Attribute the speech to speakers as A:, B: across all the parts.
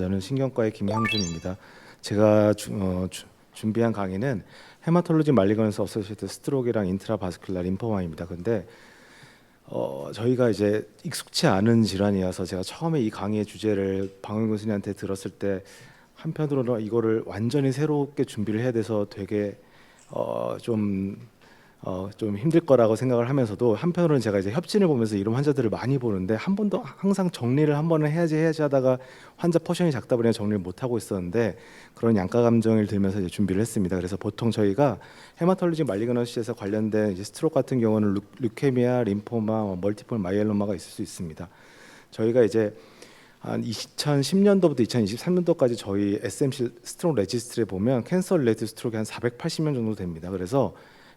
A: 저는 신경과의 김형준입니다. 제가 준비한 강의는 헤마톨로지 말리거넌스 어소시에이티드 스트로크랑 인트라바스큘라 림포마입니다. 근데 저희가 이제 익숙치 않은 질환이어서 제가 처음에 이 강의의 주제를 박원 교수님한테 들었을 때 한편으로는 이거를 완전히 새롭게 준비를 해야 돼서 되게 좀 힘들 거라고 생각을 하면서도 한편으로는 제가 이제 협진을 보면서 이런 환자들을 많이 보는데 한 번도 항상 정리를 한 번은 해야지 하다가 환자 포션이 작다 보니 정리를 못 하고 있었는데 그런 양가 감정을 들면서 이제 준비를 했습니다. 그래서 보통 저희가 헤마톨로지 말리그넌시에서 관련된 이제 스트로크 같은 경우는 루케미아, 림포마, 멀티플 마이엘로마가 있을 수 있습니다. 저희가 이제 한 2010년도부터 2023년도까지 저희 SMC 스트로크 레지스트리에 보면 캔서 릴레이티드 스트로크가 한 480명 정도 됩니다. 그래서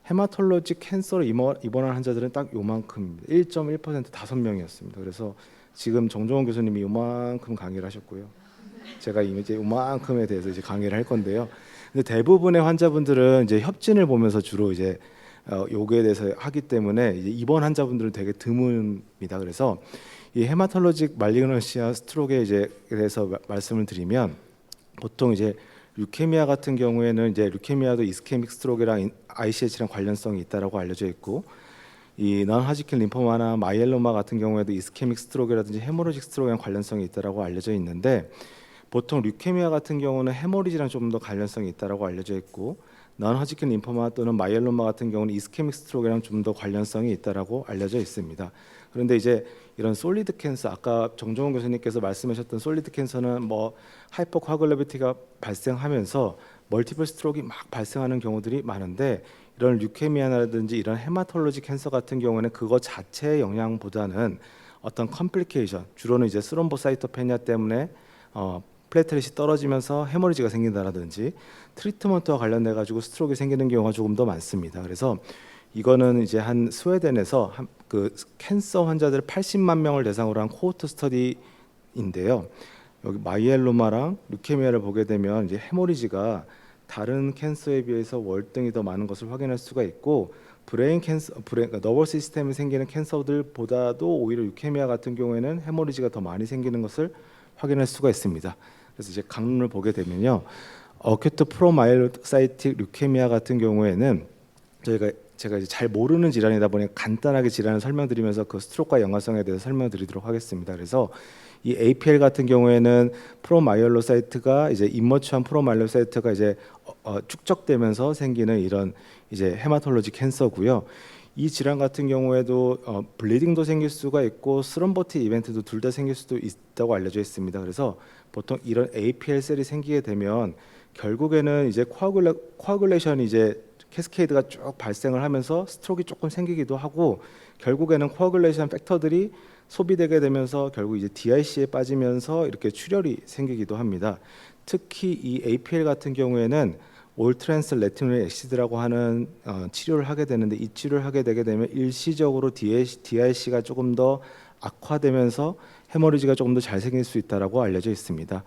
A: 헤마톨로지 캔서로 입원한 환자들은 딱 요만큼 1.1% 5명이었습니다. 그래서 지금 정종원 교수님이 요만큼 강의를 하셨고요. 제가 이제 요만큼에 대해서 이제 강의를 할 건데요. 근데 대부분의 환자분들은 이제 협진을 보면서 주로 이제 요거에 대해서 하기 때문에 이제 입원 환자분들은 되게 드뭅니다. 그래서 이 헤마톨로직 말리그넌시아 스트로크에 이제 대해서 말씀을 드리면 보통 이제 루케미아 같은 경우에는 이제 루케미아도 이스케믹 스트로크랑 ICH랑 관련성이 있다라고 알려져 있고 이 non-Hodgkin 림포마나 마이엘로마 같은 경우에도 이스케믹 스트로크라든지 헤모로직 스트로크랑 관련성이 있다라고 알려져 있는데 보통 루케미아 같은 경우는 헤모리지랑 좀 더 관련성이 있다라고 알려져 있고 non-Hodgkin 림포마 또는 마이엘로마 같은 경우는 이스케믹 스트로크랑 좀 더 관련성이 있다라고 알려져 있습니다. 그런데 이제 이런 솔리드 캔서 아까 정종원 교수님께서 말씀하셨던 솔리드 캔서는 뭐 하이퍼코아굴라빌티가 발생하면서 멀티플 스트로크가 막 발생하는 경우들이 많은데 이런 류케미아라든지 이런 헤마톨로지 캔서 같은 경우는 그거 자체의 영향보다는 어떤 컴플리케이션 주로는 이제 스롬보사이토페니아 때문에 플레이트렛이 떨어지면서 헤모리지가 생긴다라든지 트리트먼트와 관련돼 가지고 스트로크가 생기는 경우가 조금 더 많습니다. 그래서 이거는 이제 한 스웨덴에서 그 캔서 환자들 80만 명을 대상으로 한 코호트 스터디인데요. 여기 마이엘로마랑 루케미아를 보게 되면 이제 헤모리지가 다른 캔서에 비해서 월등히 더 많은 것을 확인할 수가 있고 브레인 캔서, 그러니까 너버 시스템에 생기는 캔서들보다도 오히려 루케미아 같은 경우에는 헤모리지가 더 많이 생기는 것을 확인할 수가 있습니다. 그래서 이제 강론을 보게 되면요, 어큐트 프로마이로사이틱 루케미아 같은 경우에는 제가 이제 잘 모르는 질환이다 보니 간단하게 질환을 설명드리면서 그 스트로크와 연관성에 대해서 설명드리도록 하겠습니다. 그래서 이 APL 같은 경우에는 프로마이올로사이트가 이제 임머추한 프로마이올로사이트가 이제 축적되면서 생기는 이런 이제 헤마톨로지 캔서고요. 이 질환 같은 경우에도 블리딩도 생길 수가 있고 스럼버티 이벤트도 둘 다 생길 수도 있다고 알려져 있습니다. 그래서 보통 이런 APL 셀이 생기게 되면 결국에는 이제 코아굴레이션이 이제 캐스케이드가 쭉 발생을 하면서 스트로크가 조금 생기기도 하고 결국에는 코아굴레이션 팩터들이 소비되게 되면서 결국 이제 DIC에 빠지면서 이렇게 출혈이 생기기도 합니다. 특히 이 APL 같은 경우에는 올트랜스 레티놀 엑시드라고 하는 치료를 하게 되는데 이 치료를 하게 되게 되면 일시적으로 DIC가 조금 더 악화되면서 헤모리지가 조금 더 잘 생길 수 있다라고 알려져 있습니다.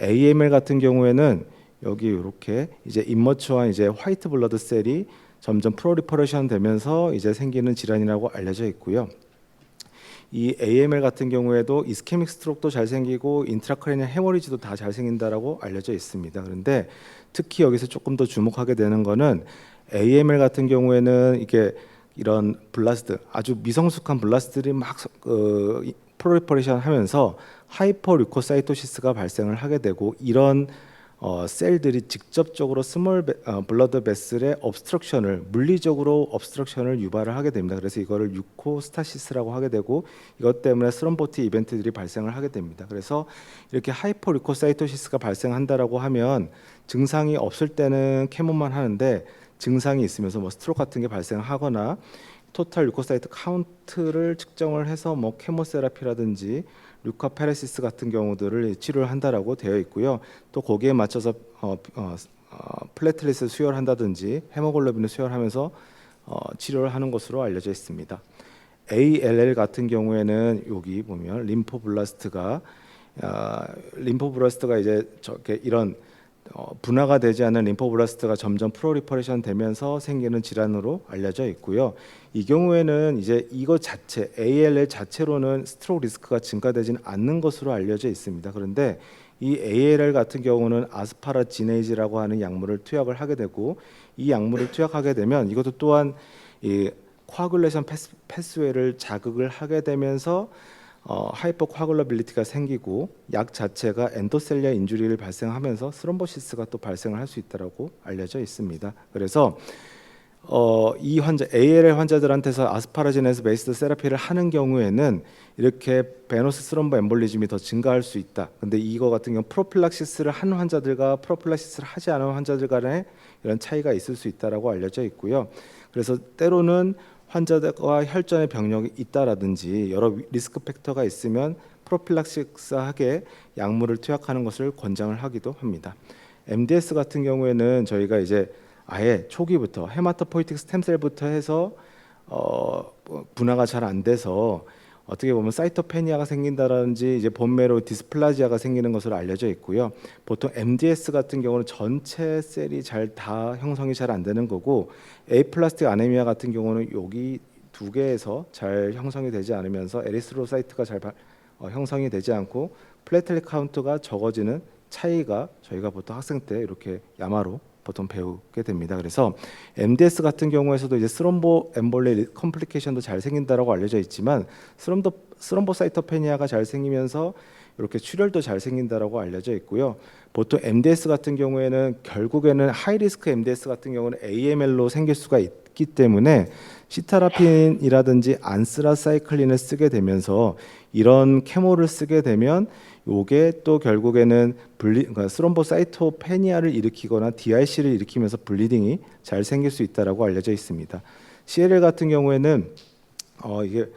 A: AML 같은 경우에는 여기 이렇게 이제 임머추한 이제 화이트 블러드 셀이 점점 프로리퍼레이션 되면서 이제 생기는 질환이라고 알려져 있고요. 이 AML 같은 경우에도 이스케믹 스트로크도 잘 생기고 인트라크레니얼 헤모리지도 다 잘 생긴다라고 알려져 있습니다. 그런데 특히 여기서 조금 더 주목하게 되는 거는 AML 같은 경우에는 이게 이런 블라스트 아주 미성숙한 블라스트들이 막 프로리퍼레이션 하면서 하이퍼 류코사이토시스가 발생을 하게 되고 이런 셀들이 직접적으로 스몰 블러드 베슬의 obstruction을 물리적으로 obstruction을 유발을 하게 됩니다. 그래서 이거를 유코스타시스라고 하게 되고 이것 때문에 스럼보티 이벤트들이 발생을 하게 됩니다. 그래서 이렇게 하이퍼 류코사이토시스가 발생한다라고 하면 증상이 없을 때는 케모만 하는데 증상이 있으면서 뭐 스트로크 같은 게 발생하거나 토탈 류코사이트 카운트를 측정을 해서 뭐 케모세라피라든지 류카페레시스 같은 경우들을 치료를 한다라고 되어 있고요. 또 거기에 맞춰서 플레트렛을 수혈한다든지 헤모글로빈을 수혈하면서 치료를 하는 것으로 알려져 있습니다. ALL 같은 경우에는 여기 보면 림포블라스트가 이제 저렇게 이런 분화가 되지 않은 림포블라스트가 점점 프로리퍼레이션 되면서 생기는 질환으로 알려져 있고요. 이 경우에는 이제 이거 자체 ALL 자체로는 스트로크 리스크가 증가되지는 않는 것으로 알려져 있습니다. 그런데 이 ALL 같은 경우는 아스파라지네이즈라고 하는 약물을 투약을 하게 되고, 이 약물을 투약하게 되면 이것도 또한 이 코아굴레이션 패스웨이를 자극을 하게 되면서 하이퍼 코아굴러빌리티가 생기고, 약 자체가 엔도셀리아 인주리를 발생하면서 스럼보시스가 또 발생을 할 수 있다라고 알려져 있습니다. 그래서 이 환자 ALL 환자들한테서 아스파라지네스 베이스드 세라피를 하는 경우에는 이렇게 베너스 스럼보 엠볼리즘이 더 증가할 수 있다. 근데 이거 같은 경우 프로필락시스를 한 환자들과 프로필락시스를 하지 않은 환자들 간에 이런 차이가 있을 수 있다라고 알려져 있고요. 그래서 때로는 환자들과 혈전의 병력이 있다라든지 여러 리스크 팩터가 있으면 프로필락시스하게 약물을 투약하는 것을 권장을 하기도 합니다. MDS 같은 경우에는 저희가 이제 아예 초기부터 헤마토포이틱 스템셀부터 해서 분화가 잘 안 돼서 어떻게 보면 사이토페니아가 생긴다든지 이제 본메로 디스플라지아가 생기는 것으로 알려져 있고요. 보통 MDS 같은 경우는 전체 셀이 잘 다 형성이 잘 안 되는 거고, 에이플라스틱 아네미아 같은 경우는 여기 두 개에서 잘 형성이 되지 않으면서 에리스로사이트가 잘 형성이 되지 않고 플레텔릿 카운트가 적어지는 차이가 저희가 보통 학생 때 이렇게 야마로 보통 배우게 됩니다. 그래서 MDS 같은 경우에서도 이제 스롬보 엠볼리 컴플리케이션도 잘 생긴다라고 알려져 있지만, 스롬보사이토페니아가 잘 생기면서 이렇게 출혈도 잘 생긴다라고 알려져 있고요. 보통 MDS 같은 경우에는 결국에는 하이리스크 MDS 같은 경우는 AML로 생길 수가 있기 때문에 시타라핀이라든지 안스라사이클린을 쓰게 되면서, 이런 케모를 쓰게 되면 요게 또 결국에는 그러니까 스롬보사이토페니아를 일으키거나 DIC를 일으키면서 블리딩이 잘 생길 수 있다라고 알려져 있습니다. CLL 같은 경우에는 이게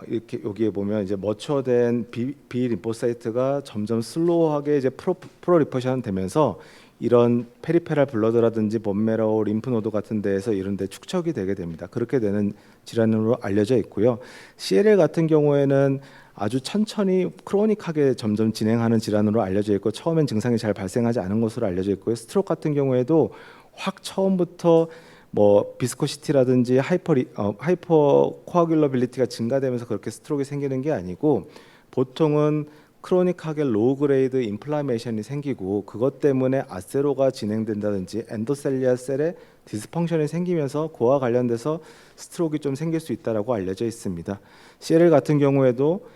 A: 이렇게 여기에 보면 이제 머처된 B 림포사이트가 점점 슬로우하게 이제 프로 리포션 되면서 이런 페리페랄 블러드라든지 본메로 림프노드 같은 데에서 이런 데 축적이 되게 됩니다. 그렇게 되는 질환으로 알려져 있고요. CLL 같은 경우에는 아주 천천히 크로닉하게 점점 진행하는 질환으로 알려져 있고, 처음엔 증상이 잘 발생하지 않은 것으로 알려져 있고요. 스트로크 같은 경우에도 확 처음부터 뭐 비스코시티라든지 하이퍼 코아귤러빌리티가 증가되면서 그렇게 스트로크가 생기는 게 아니고, 보통은 크로닉하게 로우 그레이드 인플라메이션이 생기고, 그것 때문에 아세로가 진행된다든지 엔도셀리아 셀의 디스펑션이 생기면서 그와 관련돼서 스트로크가 좀 생길 수 있다라고 알려져 있습니다. CLL 같은 경우에도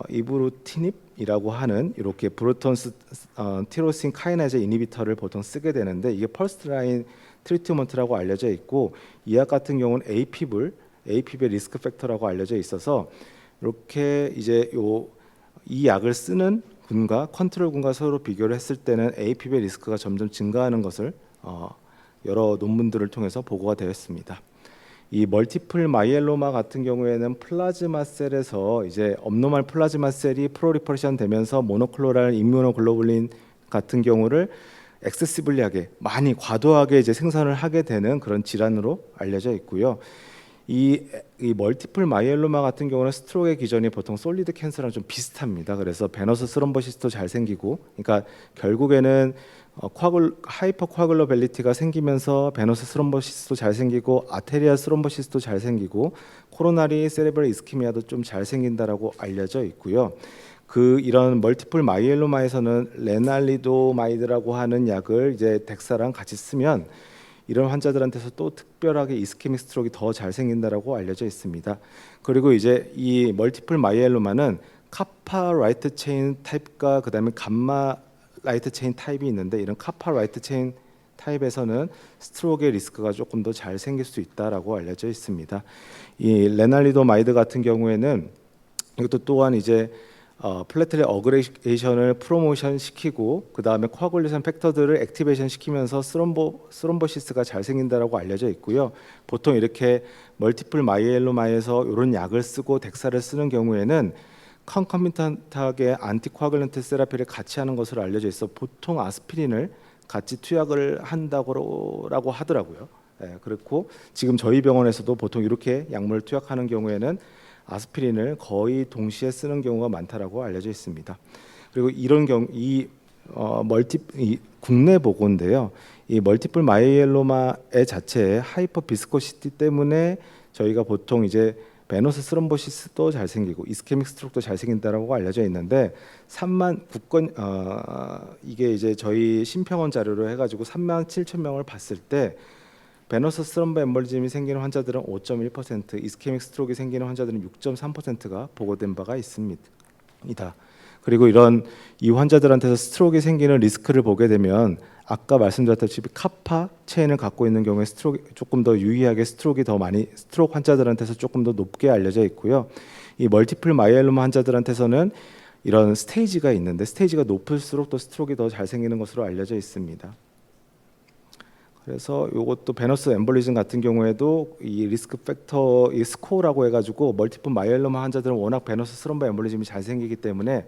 A: 이브루티닙이라고 하는 이렇게 브루톤스 티로신 카이네즈 이니비터를 보통 쓰게 되는데, 이게 퍼스트 라인 트리트먼트라고 알려져 있고, 이 약 같은 경우는 APB의 리스크 팩터라고 알려져 있어서 이렇게 이제 이 약을 쓰는 군과 컨트롤 군과 서로 비교를 했을 때는 APB의 리스크가 점점 증가하는 것을 여러 논문들을 통해서 보고가 되었습니다. 이 멀티플 마이엘로마 같은 경우에는 플라즈마 셀에서 이제 업노말 플라즈마 셀이 프로리퍼레이션 되면서 모노클로랄 임무노글로불린 같은 경우를 엑세시블리하게 많이 과도하게 이제 생산을 하게 되는 그런 질환으로 알려져 있고요. 이 멀티플 마이엘로마 같은 경우는 스트로크의 기전이 보통 솔리드 캔서랑 좀 비슷합니다. 그래서 베너스 스롬보시스도 잘 생기고, 그러니까 결국에는 하이퍼 코아글로벨리티가 생기면서 베너스 스롬보시스도 잘 생기고, 아테리아 스롬보시스도 잘 생기고, 코로나리 세레브럴 이스키미아도 좀 잘 생긴다라고 알려져 있고요. 이런 멀티플 마이엘로마에서는 레날리도마이드라고 하는 약을 이제 덱사랑 같이 쓰면 이런 환자들한테서 또 특별하게 이스케믹 스트로크가 더 잘 생긴다라고 알려져 있습니다. 그리고 이제 이 멀티플 마이엘로마는 카파 라이트 체인 타입과 그다음에 감마 라이트 체인 타입이 있는데, 이런 카파 라이트 체인 타입에서는 스트로크의 리스크가 조금 더 잘 생길 수 있다라고 알려져 있습니다. 이 레날리도마이드 같은 경우에는 이것도 또한 이제 플레텔릿 어그레이션을 프로모션 시키고, 그 다음에 코아굴레이션 팩터들을 액티베이션 시키면서 스롬보시스가 잘 생긴다라고 알려져 있고요. 보통 이렇게 멀티플 마이엘로마에서 이런 약을 쓰고 덱사를 쓰는 경우에는 컨커미턴트하게 안티코아굴런트 세라피를 같이 하는 것으로 알려져 있어 보통 아스피린을 같이 투약을 한다고 하더라고요. 그렇고 지금 저희 병원에서도 보통 이렇게 약물을 투약하는 경우에는 아스피린을 거의 동시에 쓰는 경우가 많다라고 알려져 있습니다. 그리고 이런 경우 이 국내 보고인데요. 이 멀티플 마이엘로마의 자체의 하이퍼 비스코시티 때문에 저희가 보통 이제 베너스 스럼보시스도 잘 생기고 이스케믹 스트로크도 잘 생긴다라고 알려져 있는데 3만 국건 이게 이제 저희 심평원 자료로 해가지고 3만 7천 명을 봤을 때 베너스 스럼보 엠볼리즘이 생기는 환자들은 5.1%, 이스케믹 스트로크가 생기는 환자들은 6.3%가 보고된 바가 있습니다. 그리고 이런 이 환자들한테서 스트로크가 생기는 리스크를 보게 되면 아까 말씀드렸다시피 카파 체인을 갖고 있는 경우에 스트로크 조금 더 유의하게 스트로크 환자들한테서 조금 더 높게 알려져 있고요. 이 멀티플 마이엘로마 환자들한테서는 이런 스테이지가 있는데 스테이지가 높을수록 또 스트로크가 더 잘 생기는 것으로 알려져 있습니다. 그래서 이것도 베너스 엠볼리즘 같은 경우에도 이 리스크 팩터 이 스코어라고 해가지고 멀티플 마이엘로마 환자들은 워낙 베너스 스럼보 엠볼리즘이 잘 생기기 때문에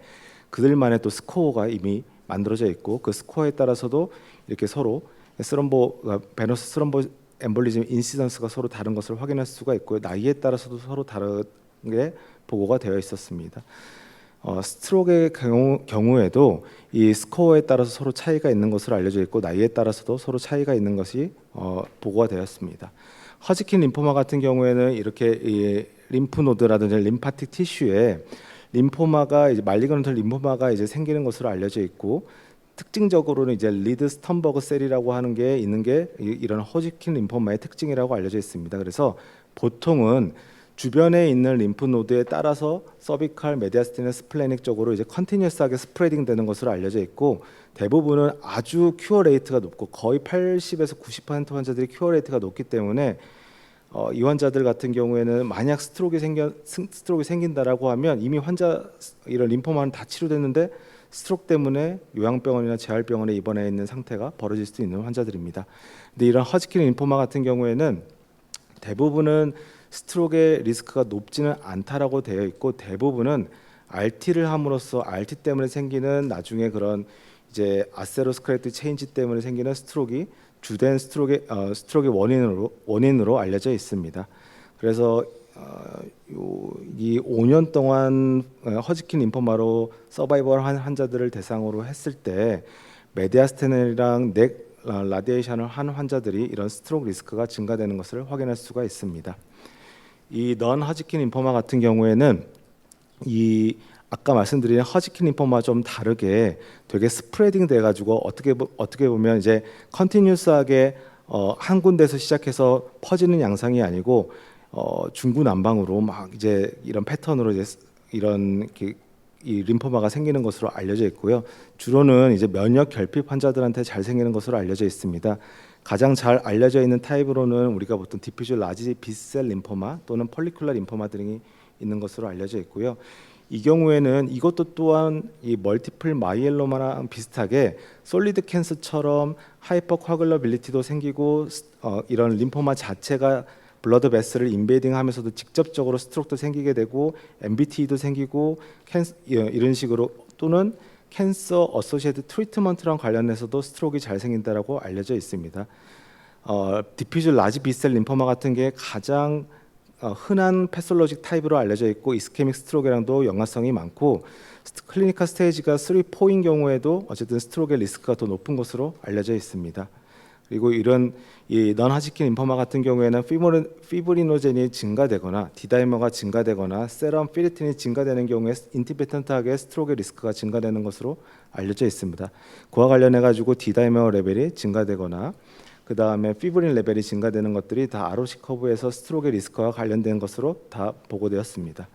A: 그들만의 또 스코어가 이미 만들어져 있고 그 스코어에 따라서도 이렇게 서로 베너스 스럼보 엠볼리즘 인시던스가 서로 다른 것을 확인할 수가 있고요. 나이에 따라서도 서로 다르게 보고가 되어 있었습니다. 스트로크의 경우에도 이 스코어에 따라서 서로 차이가 있는 것으로 알려져 있고 나이에 따라서도 서로 차이가 있는 것이 보고가 되었습니다. 허지킨 림포마 같은 경우에는 이렇게 이 림프노드라든지 림파틱 티슈에 림포마가 이제 말리그넌트 림포마가 이제 생기는 것으로 알려져 있고 특징적으로는 이제 리드 스턴버그 셀이라고 하는 게 있는 게 이런 허지킨 림포마의 특징이라고 알려져 있습니다. 그래서 보통은 주변에 있는 림프노드에 따라서 서비칼, 메디아스틴의 스플래닉 쪽으로 이제 컨티뉴어스하게 스프레딩 되는 것으로 알려져 있고 대부분은 아주 큐어 레이트가 높고 거의 80에서 90% 환자들이 큐어 레이트가 높기 때문에 이 환자들 같은 경우에는 만약 스트로크가 생긴다라고 하면 이미 환자 이런 림포마는 다 치료됐는데 스트로크 때문에 요양병원이나 재활병원에 입원해 있는 상태가 벌어질 수 있는 환자들입니다. 근데 이런 허지킨 림포마 같은 경우에는 대부분은 스트로크의 리스크가 높지는 않다라고 되어 있고 대부분은 RT를 함으로써 RT 때문에 생기는 나중에 그런 이제 아세로스크레틱 체인지 때문에 생기는 스트로크가 주된 스트로크의 원인으로 알려져 있습니다. 그래서 이 5년 동안 허지킨 림포마로 서바이벌한 환자들을 대상으로 했을 때 메디아스테넬이랑 넥 라디에이션을 한 환자들이 이런 스트로크 리스크가 증가되는 것을 확인할 수가 있습니다. 이 넌 허지킨 림포마 같은 경우에는 이 아까 말씀드린 허지킨 림포마와 좀 다르게 되게 스프레딩 돼가지고 어떻게 보면 이제 컨티뉴스하게 한 군데서 시작해서 퍼지는 양상이 아니고 중구난방으로 막 이제 이런 패턴으로 이제 이런 이 림포마가 생기는 것으로 알려져 있고요. 주로는 이제 면역 결핍 환자들한테 잘 생기는 것으로 알려져 있습니다. 가장 잘 알려져 있는 타입으로는 우리가 보통 디퓨즈 라지 B셀 림포마 또는 폴리큘러 림포마 등이 있는 것으로 알려져 있고요. 이 경우에는 이것도 또한 이 멀티플 마이엘로마랑 비슷하게 솔리드 캔서처럼 하이퍼 쿼글러빌리티도 생기고 이런 림포마 자체가 블러드 베슬을 인베이딩하면서도 직접적으로 스트로크도 생기게 되고 MBT도 생기고 이런 식으로 또는 캔서 어소시에이트 트리트먼트랑 관련해서도 스트로크가 잘 생긴다라고 알려져 있습니다. 디퓨즈 라지 B셀 림포마 같은 게 가장 흔한 패솔로직 타입으로 알려져 있고 이스케믹 스트로크랑도 연관성이 많고 클리니컬 스테이지가 3, 4인 경우에도 어쨌든 스트로크의 리스크가 더 높은 것으로 알려져 있습니다. 그리고 이런 이 넌허지킨 림포마 같은 경우에는 피브리노젠이 증가되거나 디다이머가 증가되거나 세럼 피리틴이 증가되는 경우에 인티베턴트하게 스트로크의 리스크가 증가되는 것으로 알려져 있습니다. 그와 관련해 가지고 디다이머 레벨이 증가되거나 그 다음에 피브린 레벨이 증가되는 것들이 다 ROC 커브에서 스트로크의 리스크와 관련된 것으로 다 보고되었습니다.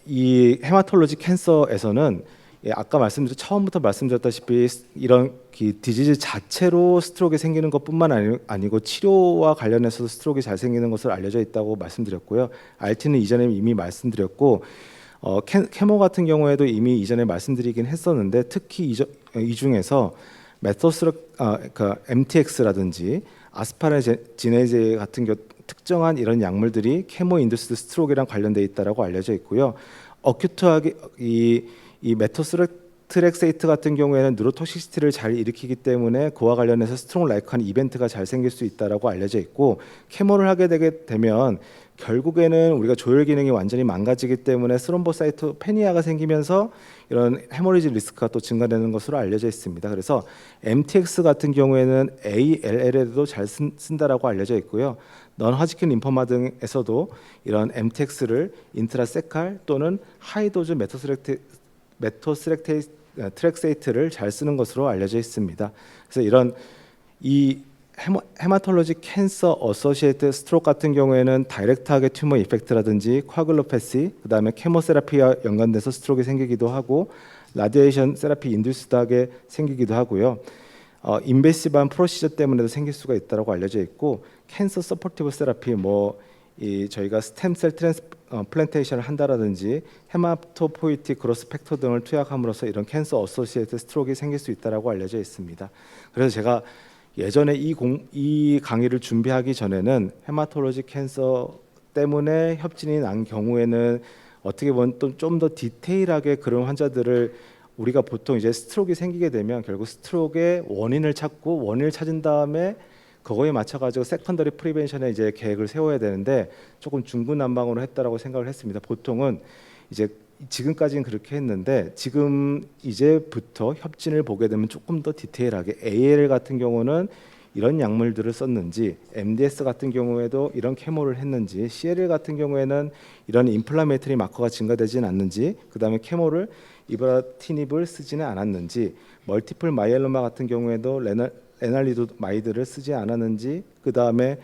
A: 이 헤마톨로지 캔서에서는 아까 처음부터 말씀드렸다시피 이런 디지즈 자체로 스트로크가 생기는 것뿐만 아니고 치료와 관련해서도 스트로크가 잘 생기는 것을 알려져 있다고 말씀드렸고요. RT는 이전에 이미 말씀드렸고 케모 같은 경우에도 이미 이전에 말씀드리긴 했었는데 특히 이 중에서 MTX라든지 아스파라지네이제 같은 특정한 이런 약물들이 케모 인듀스드 스트로크랑 관련돼 있다라고 알려져 있고요. 어큐트하게 이 메토트렉세이트 같은 경우에는 뉴로톡시시티를 잘 일으키기 때문에 그와 관련해서 스트롱 라이크한 이벤트가 잘 생길 수 있다라고 알려져 있고 케모를 하게 되면 결국에는 우리가 조혈 기능이 완전히 망가지기 때문에 스롬보사이토페니아가 생기면서 이런 헤모리지 리스크가 또 증가되는 것으로 알려져 있습니다. 그래서 MTX 같은 경우에는 ALL에도 잘 쓴다라고 알려져 있고요. 넌 허지킨 림포마 등에서도 이런 MTX를 인트라세칼 또는 하이도즈 트렉세이트를 잘 쓰는 것으로 알려져 있습니다. 그래서 이런 이 헤마톨로지 캔서 어소시에이트 스트로크 같은 경우에는 다이렉트하게 튜머 이펙트라든지 쿼글로패시, 그다음에 케모세라피와 연관돼서 스트로크가 생기기도 하고 라디에이션 세라피 인듀스드하게 생기기도 하고요. 인베시브한 프로시저 때문에도 생길 수가 있다고 알려져 있고, 캔서 서포티브 세라피 저희가 스템셀 플랜테이션을 한다라든지 헤마토포이틱 그로스 팩터 등을 투약함으로써 이런 캔서 어소시에이트 스트로크가 생길 수 있다고 알려져 있습니다. 그래서 제가 예전에 이 강의를 준비하기 전에는 헤마톨로지 캔서 때문에 협진이 난 경우에는 어떻게 보면 또 좀 더 디테일하게 그런 환자들을 우리가 보통 이제 스트로크가 생기게 되면 결국 스트로크의 원인을 찾고 원인을 찾은 다음에 그거에 맞춰가지고 세컨더리 프리벤션에 이제 계획을 세워야 되는데 조금 중구난방으로 했다라고 생각을 했습니다. 보통은 이제 지금까지는 그렇게 했는데 지금 이제부터 협진을 보게 되면 조금 더 디테일하게 AL 같은 경우는 이런 약물들을 썼는지, MDS 같은 경우에도 이런 케모를 했는지, CLL 같은 경우에는 이런 인플라메이터리 마커가 증가되지는 않는지, 그다음에 케모를 이브라티닙을 쓰지는 않았는지, 멀티플 마이엘로마 같은 경우에도 레날리도마이드를 쓰지 않았는지, 그다음에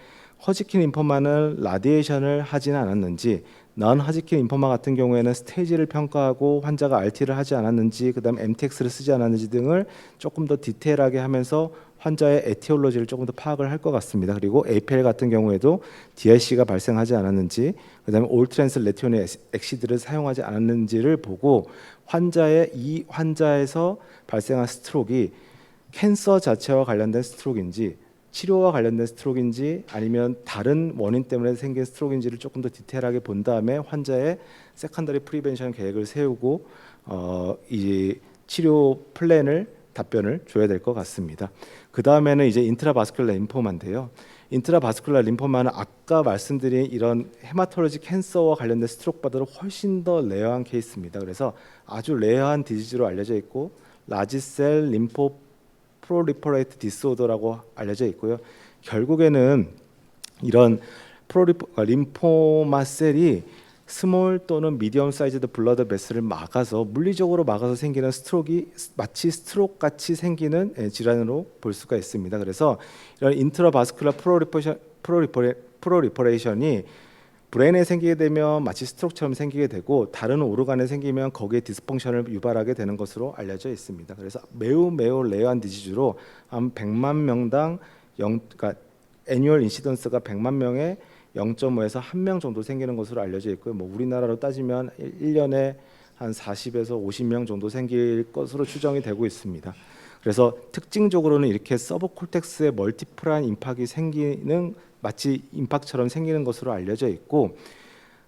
A: 허지킨 림포마는 라디에이션을 하지는 않았는지, 넌 허지킨 림포마 같은 경우에는 스테이지를 평가하고 환자가 RT를 하지 않았는지, 그다음 MTX를 쓰지 않았는지 등을 조금 더 디테일하게 하면서 환자의 에티올로지를 조금 더 파악을 할 것 같습니다. 그리고 APL 같은 경우에도 DIC가 발생하지 않았는지, 그다음에 올트랜스 레티오니 엑시드를 사용하지 않았는지를 보고 이 환자에서 발생한 스트로크가 캔서 자체와 관련된 스트로크인지, 치료와 관련된 스트로크인지, 아니면 다른 원인 때문에 생긴 스트로크인지를 조금 더 디테일하게 본 다음에 환자의 세컨더리 프리벤션 계획을 세우고 이 치료 플랜을 답변을 줘야 될 것 같습니다. 그 다음에는 이제 인트라바스큘라 림포마인데요. 인트라바스큘라 림포마는 아까 말씀드린 이런 헤마톨로지 캔서와 관련된 스트로크보다 훨씬 더 레어한 케이스입니다. 그래서 아주 레어한 디지즈로 알려져 있고 라지셀 림포 프로리퍼레이트 디스오더라고 알려져 있고요. 결국에는 이런 림포마 셀이 스몰 또는 미디엄 사이즈드 블러드 베슬을 물리적으로 막아서 생기는 스트로크가 마치 스트로크 같이 생기는 질환으로 볼 수가 있습니다. 그래서 이런 인트라바스큘라 프로리퍼레이션이 브레인에 생기게 되면 마치 스트로크처럼 생기게 되고, 다른 오르간에 생기면 거기에 디스펑션을 유발하게 되는 것으로 알려져 있습니다. 그래서 매우 레어한 디지즈로 한 100만 명당 그러니까 애뉴얼 인시던스가 100만 명에 0.5에서 1명 정도 생기는 것으로 알려져 있고요. 우리나라로 따지면 1년에 한 40에서 50명 정도 생길 것으로 추정이 되고 있습니다. 그래서 특징적으로는 이렇게 서브콜텍스에 멀티플한 임팍이 생기는, 마치 임팍처럼 생기는 것으로 알려져 있고,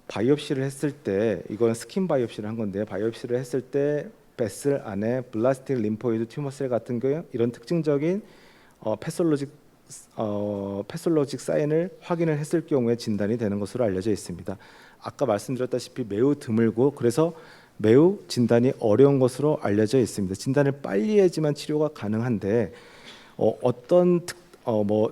A: 바이옵시를 했을 때, 이건 스킨 바이옵시를 한 건데요. 바이옵시를 했을 때 베슬 안에 블라스틱 림포이드 튜머셀 같은 경우 이런 특징적인 패솔로직 사인을 확인을 했을 경우에 진단이 되는 것으로 알려져 있습니다. 아까 말씀드렸다시피 매우 드물고 그래서 매우 진단이 어려운 것으로 알려져 있습니다. 진단을 빨리 해야지만 치료가 가능한데 어떤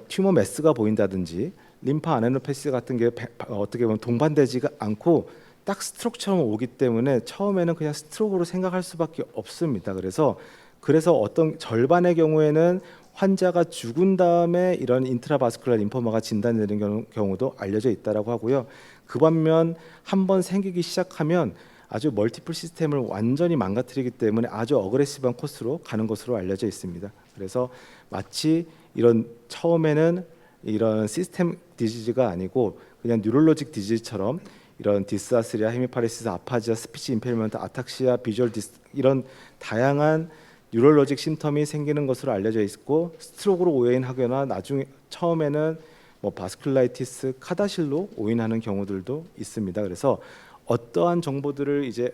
A: 튜머 매스가 보인다든지 림파 아네노패시 같은 게 어떻게 보면 동반되지가 않고 딱 스트로크처럼 오기 때문에 처음에는 그냥 스트로크로 생각할 수밖에 없습니다. 그래서 어떤 절반의 경우에는 환자가 죽은 다음에 이런 인트라바스큘라 림포마가 진단되는 경우도 알려져 있다고 하고요. 그 반면 한번 생기기 시작하면 아주 멀티플 시스템을 완전히 망가뜨리기 때문에 아주 어그레시브한 코스로 가는 것으로 알려져 있습니다. 그래서 마치 이런 처음에는 이런 시스템 디지즈가 아니고 그냥 뉴럴로직 디지즈처럼 이런 디스아스리아, 헤미파레시스, 아파지아, 스피치 임페리먼트, 아탁시아, 비주얼 이런 다양한 뉴럴로직 심텀이 생기는 것으로 알려져 있고, 스트로크로 오인하거나 나중에 처음에는 바스큘라이티스, 카다실로 오인하는 경우들도 있습니다. 그래서 어떠한 정보들을 이제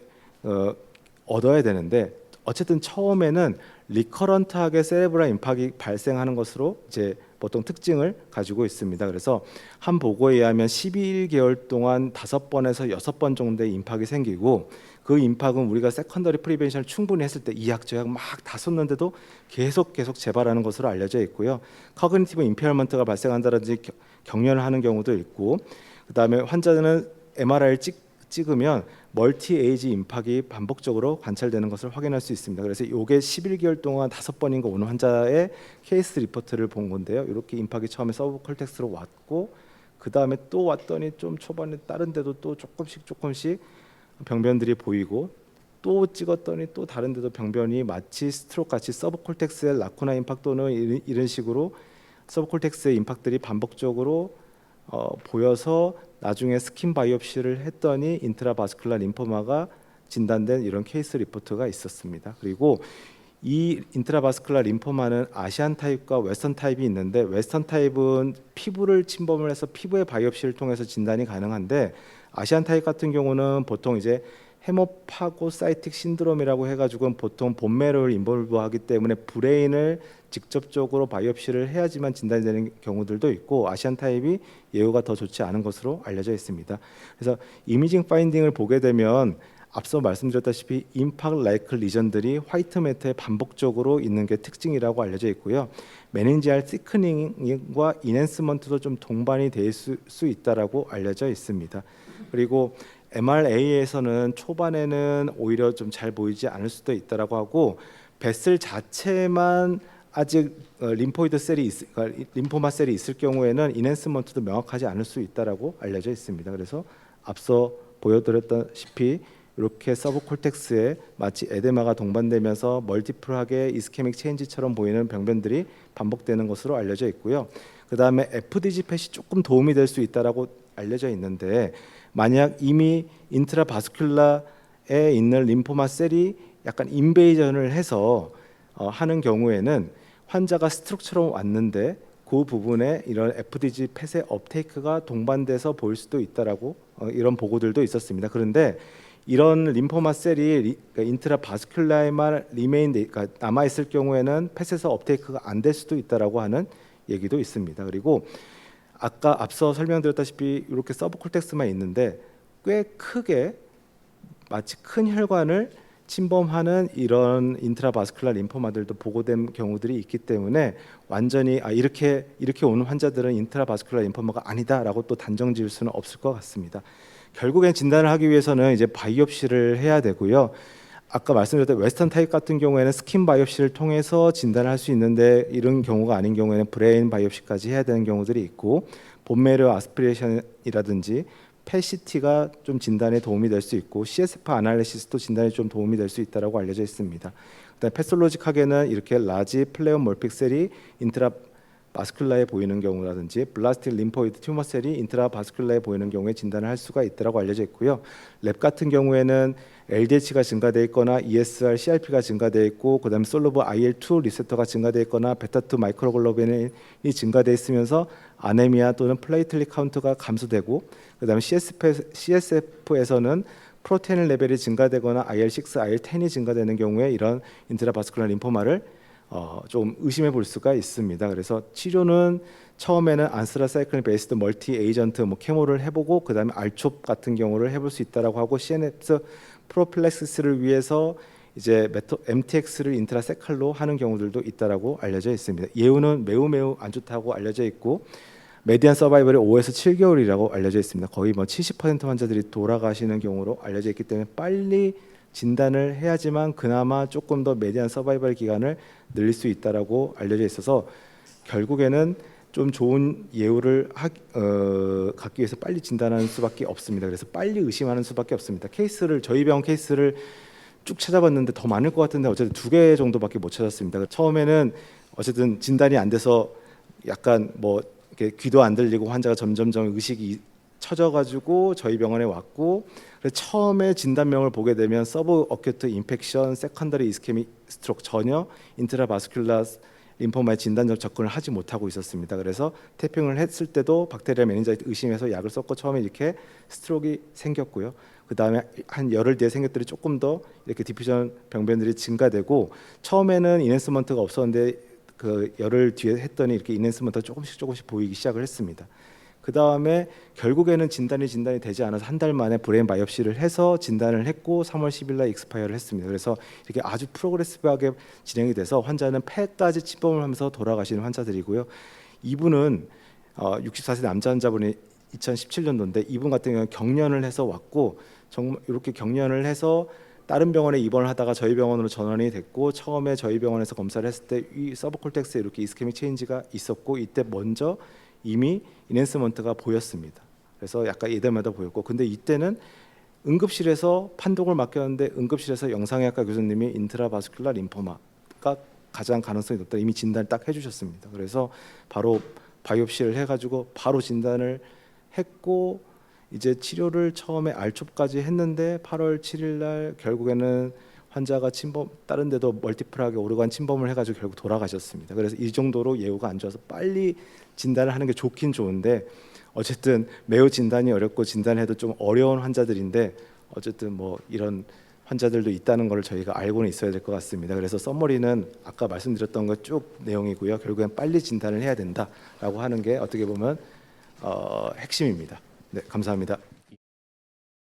A: 얻어야 되는데, 어쨌든 처음에는 리커런트하게 세레브랄 임팍이 발생하는 것으로 이제 보통 특징을 가지고 있습니다. 그래서 한 보고에 의하면 12개월 동안 5번에서 6번 정도의 임팍이 생기고, 그 임팍은 우리가 세컨더리 프리벤션을 충분히 했을 때 이약 저약 막 다 쏟는데도 계속 재발하는 것으로 알려져 있고요. 커그니티브 임페어먼트가 발생한다든지 경련을 하는 경우도 있고, 그다음에 환자는 MRI를 찍으면 멀티 에이지 임팍이 반복적으로 관찰되는 것을 확인할 수 있습니다. 그래서 이게 11개월 동안 5번인가 오는 환자의 케이스 리포트를 본 건데요. 이렇게 임팍이 처음에 서브 콜텍스로 왔고, 그 다음에 또 왔더니 좀 초반에 다른 데도 또 조금씩 병변들이 보이고, 또 찍었더니 또 다른 데도 병변이 마치 스트로크 같이 서브 콜텍스의 라쿠나 임팍 또는 이런 식으로 서브 콜텍스의 임팍들이 반복적으로 보여서 나중에 스킨 바이옵시를 했더니 인트라바스큘라 림포마가 진단된 이런 케이스 리포트가 있었습니다. 그리고 이 인트라바스큘라 림포마는 아시안 타입과 웨스턴 타입이 있는데, 웨스턴 타입은 피부를 침범을 해서 피부의 바이옵시를 통해서 진단이 가능한데, 아시안 타입 같은 경우는 보통 이제 헤모파고사이틱 신드롬이라고 해가지고 보통 본메로를 인볼브하기 때문에 브레인을 직접적으로 바이옵시를 해야지만 진단이 되는 경우들도 있고, 아시안 타입이 예후가 더 좋지 않은 것으로 알려져 있습니다. 그래서 이미징 파인딩을 보게 되면 앞서 말씀드렸다시피 임팍 라이크 리전들이 화이트 매트에 반복적으로 있는 게 특징이라고 알려져 있고요. 메닌지알 시크닝과 인핸스먼트도 좀 동반이 될 수 있다라고 알려져 있습니다. 그리고 MRA에서는 초반에는 오히려 좀 잘 보이지 않을 수도 있다라고 하고, 베슬 자체만 아직 림포이드 셀이 림포마 셀이 있을 경우에는 인핸스먼트도 명확하지 않을 수 있다라고 알려져 있습니다. 그래서 앞서 보여드렸다시피 이렇게 서브콜텍스에 마치 에데마가 동반되면서 멀티플하게 이스케믹 체인지처럼 보이는 병변들이 반복되는 것으로 알려져 있고요. 그 다음에 FDG 펫이 조금 도움이 될 수 있다라고 알려져 있는데, 만약 이미 인트라바스큘라에 있는 림포마 셀이 약간 인베이전을 해서 하는 경우에는 환자가 스트로크처럼 왔는데 그 부분에 이런 FDG 펫의 업테이크가 동반돼서 보일 수도 있다라고 이런 보고들도 있었습니다. 그런데 이런 림포마 셀이 인트라바스큘라에만 그러니까 남아 있을 경우에는 펫에서 업테이크가 안 될 수도 있다라고 하는 얘기도 있습니다. 그리고 아까 앞서 설명드렸다시피 이렇게 서브콜텍스만 있는데 꽤 크게 마치 큰 혈관을 침범하는 이런 인트라바스큘라 림포마들도 보고된 경우들이 있기 때문에 완전히 이렇게 오는 환자들은 인트라바스큘라 림포마가 아니다라고 또 단정 지을 수는 없을 것 같습니다. 결국엔 진단을 하기 위해서는 이제 바이옵시를 해야 되고요. 아까 말씀드렸던 웨스턴 타입 같은 경우에는 스킨 바이옵시를 통해서 진단을 할 수 있는데, 이런 경우가 아닌 경우에는 브레인 바이옵시까지 해야 되는 경우들이 있고, 본메르 아스피레이션이라든지 펫CT가 좀 진단에 도움이 될 수 있고, CSF 아날리시스도 진단에 좀 도움이 될 수 있다라고 알려져 있습니다. 그다음에 패솔로직하게는 이렇게 라지 플레오몰픽 셀이 인트라바스큘라에 보이는 경우라든지 블라스틱 림포이드 튜머 셀이 인트라바스큘라에 보이는 경우에 진단을 할 수가 있다라고 알려져 있고요. 랩 같은 경우에는 LDH가 증가되어 있거나 ESR, CRP가 증가되어 있고, 그다음에 솔로브 IL2 리셉터가 증가되어 있거나 베타2 마이크로글로빈이 증가되어 있으면서 아네미아 또는 플레이틀릿 카운트가 감소되고, 그다음에 CSF에서는 프로테인 레벨이 증가되거나 IL6, IL10이 증가되는 경우에 이런 인트라바스큘라 림포마를 좀 의심해 볼 수가 있습니다. 그래서 치료는 처음에는 안스라사이클린 베이스드 멀티 에이전트 케모를 해보고, 그다음에 알촉 같은 경우를 해볼 수 있다라고 하고, CNS 프로필렉시스를 위해서 이제 MTX를 인트라세칼로 하는 경우들도 있다라고 알려져 있습니다. 예후는 매우 안 좋다고 알려져 있고, 메디안 서바이벌이 5에서 7개월이라고 알려져 있습니다. 거의 70% 환자들이 돌아가시는 경우로 알려져 있기 때문에 빨리 진단을 해야지만 그나마 조금 더 메디안 서바이벌 기간을 늘릴 수 있다라고 알려져 있어서, 결국에는 좀 좋은 예후를 갖기 위해서 빨리 진단하는 수밖에 없습니다. 그래서 빨리 의심하는 수밖에 없습니다. 저희 병원 케이스를 쭉 찾아봤는데 더 많을 것 같은데 어쨌든 2개 정도밖에 못 찾았습니다. 처음에는 어쨌든 진단이 안 돼서 약간 이렇게 귀도 안 들리고 환자가 점점점 의식이 처져가지고 저희 병원에 왔고, 그래서 처음에 진단명을 보게 되면 서브 어큐트 인펙션, 세컨더리 이스케믹 스트로크, 전혀 인트라바스큘라 림포마의 진단적 접근을 하지 못하고 있었습니다. 그래서 태핑을 했을 때도 박테리아 메닌자이트 의심해서 약을 썼고, 처음에 이렇게 스트로크가 생겼고요. 그 다음에 한 열흘 뒤에 생겼더니 조금 더 이렇게 디퓨전 병변들이 증가되고, 처음에는 인핸스먼트가 없었는데 그 열흘 뒤에 했더니 이렇게 인핸스먼트가 조금씩 보이기 시작을 했습니다. 그 다음에 결국에는 진단이 되지 않아서 한 달 만에 브레인 바이옵시를 해서 진단을 했고 3월 10일 날 익스파이어를 했습니다. 그래서 이게 아주 프로그레시브하게 진행이 돼서 환자는 폐까지 침범을 하면서 돌아가시는 환자들이고요. 이분은 64세 남자 환자분이 2017년도인데 이분 같은 경우는 경련을 해서 왔고 정말 이렇게 경련을 해서 다른 병원에 입원을 하다가 저희 병원으로 전원이 됐고 처음에 저희 병원에서 검사를 했을 때 이 서브콜텍스에 이렇게 이스케믹 체인지가 있었고 이때 먼저 이미 인핸스먼트가 보였습니다. 그래서 약간 에데마도 보였고 근데 이때는 응급실에서 판독을 맡겼는데 응급실에서 영상의학과 교수님이 인트라바스큘라 림포마가 가장 가능성이 높다 이미 진단을 딱 해주셨습니다. 그래서 바로 바이옵시를 해가지고 바로 진단을 했고 이제 치료를 처음에 알초까지 했는데 8월 7일 날 결국에는 환자가 침범 다른 데도 멀티플하게 오르간 침범을 해가지고 결국 돌아가셨습니다. 그래서 이 정도로 예후가 안 좋아서 빨리 진단을 하는 게 좋긴 좋은데 어쨌든 매우 진단이 어렵고 진단해도 좀 어려운 환자들인데 어쨌든 뭐 이런 환자들도 있다는 걸 저희가 알고는 있어야 될 것 같습니다. 그래서 서머리는 아까 말씀드렸던 것 쭉 내용이고요. 결국엔 빨리 진단을 해야 된다라고 하는 게 어떻게 보면 핵심입니다. 네, 감사합니다.